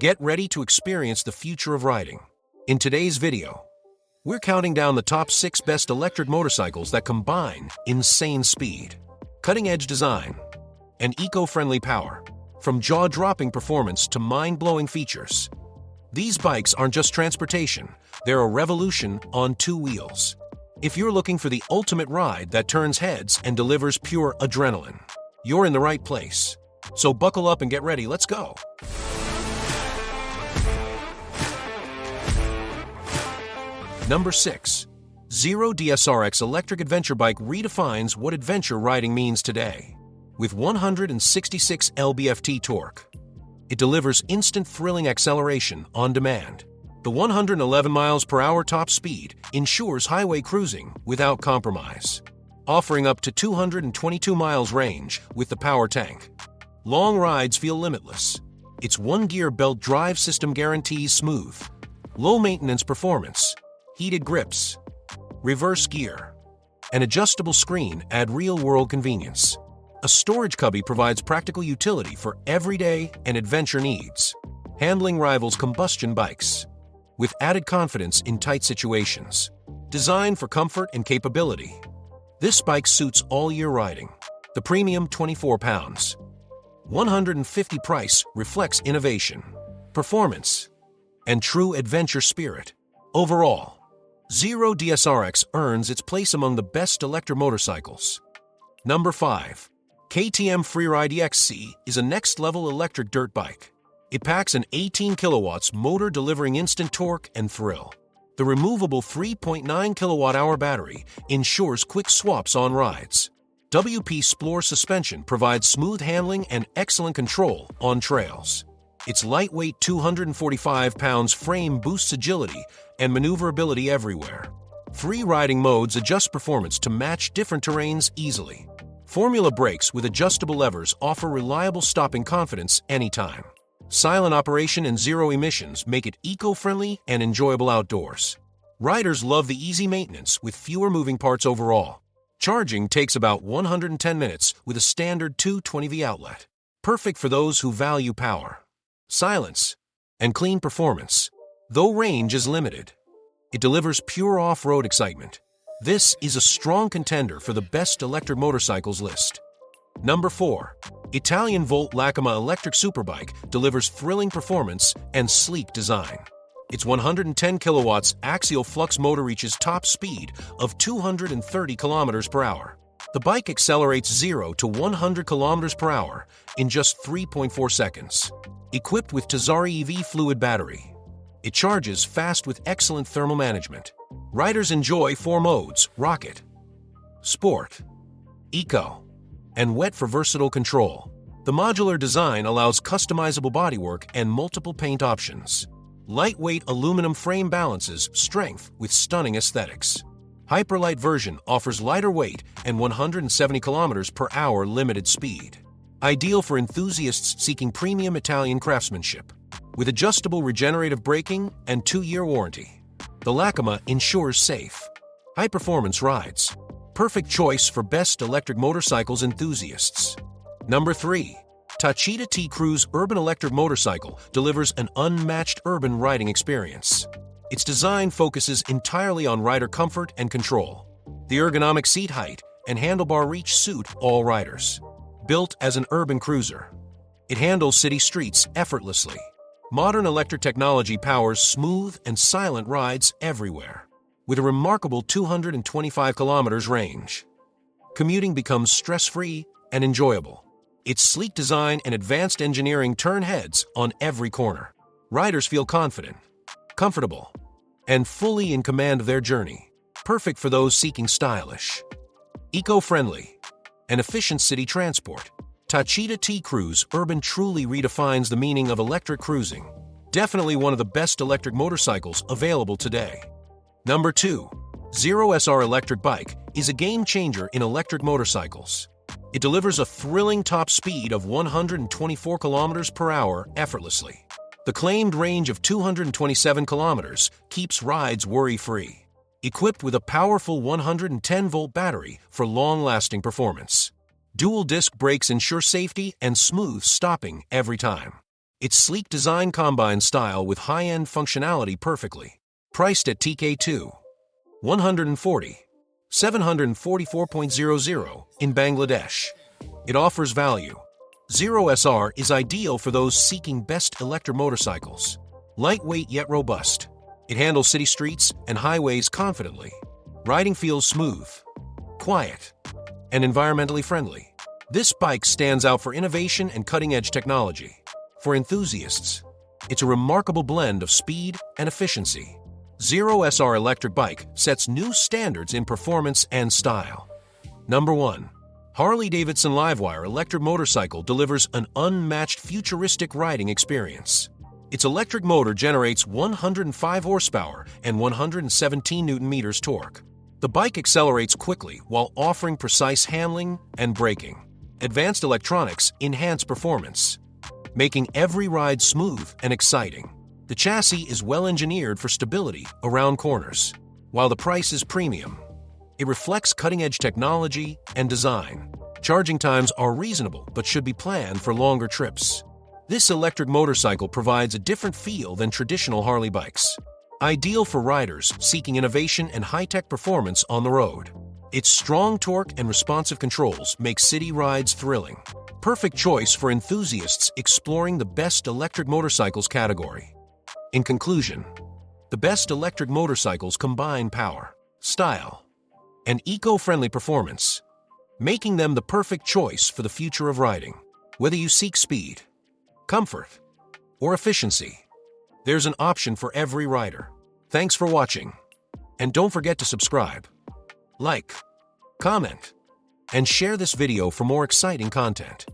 Get ready to experience the future of riding. In today's video, we're counting down the top 6 best electric motorcycles that combine insane speed, cutting-edge design, and eco-friendly power. From jaw-dropping performance to mind-blowing features, these bikes aren't just transportation, they're a revolution on 2 wheels. If you're looking for the ultimate ride that turns heads and delivers pure adrenaline, you're in the right place. So buckle up and get ready, let's go! Number 6. Zero DSR-X electric adventure bike redefines what adventure riding means today. With 166 lb-ft torque, it delivers instant thrilling acceleration on demand. The 111 mph top speed ensures highway cruising without compromise, offering up to 222 miles range with the power tank. Long rides feel limitless. Its one-gear belt drive system guarantees smooth, low-maintenance performance. Heated grips, reverse gear, and adjustable screen add real-world convenience. A storage cubby provides practical utility for everyday and adventure needs. Handling rivals combustion bikes with added confidence in tight situations. Designed for comfort and capability, this bike suits all-year riding. The premium 24 pounds, 150 price reflects innovation, performance, and true adventure spirit. Overall, Zero DSR-X earns its place among the best electric motorcycles. Number 5. KTM Freeride E-XC is a next-level electric dirt bike. It packs an 18 kilowatts motor delivering instant torque and thrill. The removable 3.9 kWh battery ensures quick swaps on rides. WP Splore suspension provides smooth handling and excellent control on trails. Its lightweight 245 pounds frame boosts agility and maneuverability everywhere. 3 riding modes adjust performance to match different terrains easily. Formula brakes with adjustable levers offer reliable stopping confidence anytime. Silent operation and zero emissions make it eco-friendly and enjoyable outdoors. Riders love the easy maintenance with fewer moving parts overall. Charging takes about 110 minutes with a standard 220V outlet. Perfect for those who value power, silence, and clean performance. Though range is limited, it delivers pure off-road excitement. This is a strong contender for the best electric motorcycles list. Number 4. Italian Volt Lacama electric superbike delivers thrilling performance and sleek design. Its 110 kilowatts axial flux motor reaches top speed of 230 kilometers per hour. The bike accelerates 0 to 100 kilometers per hour in just 3.4 seconds. Equipped with Tazari EV fluid battery, it charges fast with excellent thermal management. Riders enjoy 4 modes: Rocket, Sport, Eco, and Wet for versatile control. The modular design allows customizable bodywork and multiple paint options. Lightweight aluminum frame balances strength with stunning aesthetics. Hyperlight version offers lighter weight and 170 km per hour limited speed. Ideal for enthusiasts seeking premium Italian craftsmanship. With adjustable regenerative braking and 2-year warranty, the Lacama ensures safe, high-performance rides. Perfect choice for best electric motorcycles enthusiasts. Number 3. Tacita T-Cruise Urban Electric Motorcycle delivers an unmatched urban riding experience. Its design focuses entirely on rider comfort and control. The ergonomic seat height and handlebar reach suit all riders. Built as an urban cruiser, it handles city streets effortlessly. Modern electric technology powers smooth and silent rides everywhere. With a remarkable 225 kilometers range, commuting becomes stress-free and enjoyable. Its sleek design and advanced engineering turn heads on every corner. Riders feel confident, comfortable, and fully in command of their journey. Perfect for those seeking stylish, eco-friendly, and efficient city transport. Tacita T-Cruise Urban truly redefines the meaning of electric cruising. Definitely one of the best electric motorcycles available today. Number 2. Zero SR electric bike is a game-changer in electric motorcycles. It delivers a thrilling top speed of 124 km per hour effortlessly. The claimed range of 227 kilometers keeps rides worry-free. Equipped with a powerful 110-volt battery for long-lasting performance. Dual-disc brakes ensure safety and smooth stopping every time. Its sleek design combines style with high-end functionality perfectly. Priced at TK2 140,744.00 in Bangladesh. It offers value. Zero SR is ideal for those seeking best electric motorcycles. Lightweight yet robust. It handles city streets and highways confidently. Riding feels smooth, quiet, and environmentally friendly. This bike stands out for innovation and cutting-edge technology. For enthusiasts, it's a remarkable blend of speed and efficiency. Zero SR electric bike sets new standards in performance and style. Number 1. Harley-Davidson LiveWire electric motorcycle delivers an unmatched futuristic riding experience. Its electric motor generates 105 horsepower and 117 Nm torque. The bike accelerates quickly while offering precise handling and braking. Advanced electronics enhance performance, making every ride smooth and exciting. The chassis is well engineered for stability around corners. While the price is premium, it reflects cutting-edge technology and design. Charging times are reasonable but should be planned for longer trips. This electric motorcycle provides a different feel than traditional Harley bikes. Ideal for riders seeking innovation and high-tech performance on the road. Its strong torque and responsive controls make city rides thrilling. Perfect choice for enthusiasts exploring the best electric motorcycles category. In conclusion, the best electric motorcycles combine power, style, and eco-friendly performance, making them the perfect choice for the future of riding. Whether you seek speed, comfort, or efficiency, there's an option for every rider. Thanks for watching, and don't forget to subscribe, like, comment, and share this video for more exciting content.